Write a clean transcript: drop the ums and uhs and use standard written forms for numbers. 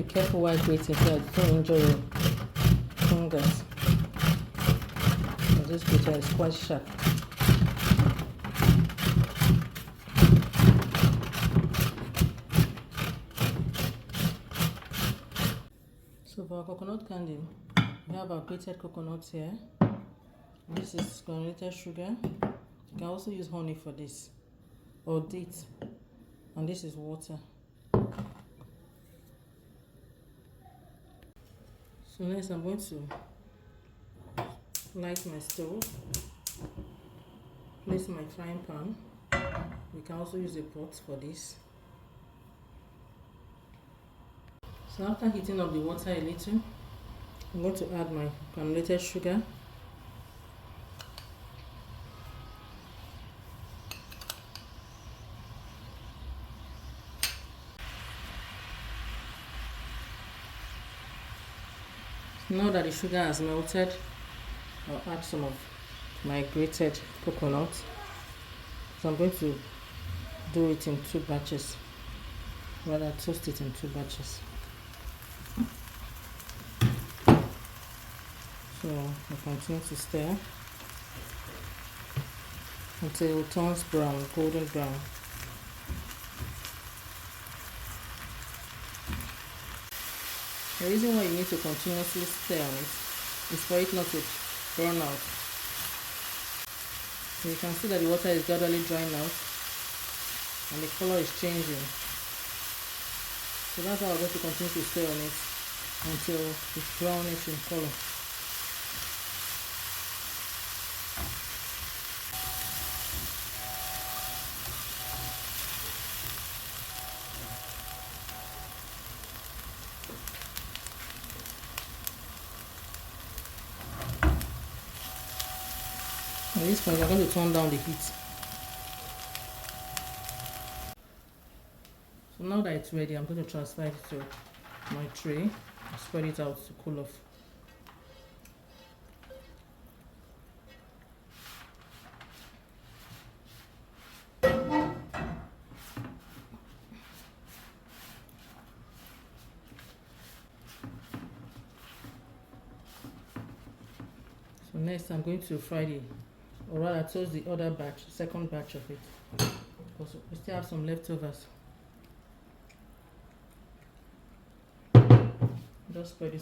be careful while grating so that you don't injure your fingers. And this grater is quite sharp. So for our coconut candy, we have our grated coconuts here. This is granulated sugar. You can also use honey for this, or dates. And this is water. So next I'm going to light my stove, place my frying pan. We can also use a pot for this. So after heating up the water a little, I'm going to add my granulated sugar. Now that the sugar has melted, I'll add some of my grated coconut. So I'm going to do it in 2 batches, rather toast it in 2 batches. So I continue to stir until it turns brown, golden brown. The reason why you need to continuously stir on it is for it not to burn out. So you can see that the water is gradually drying out and the color is changing. So that's how I'm going to continue to stir on it until it's brownish in color. At this point, I'm going to turn down the heat. So now that it's ready, I'm going to transfer it to my tray and spread it out to cool off. So next, I'm going to fry the, or rather toast the other batch, second batch of it, because we still have some leftovers. Just spread this on.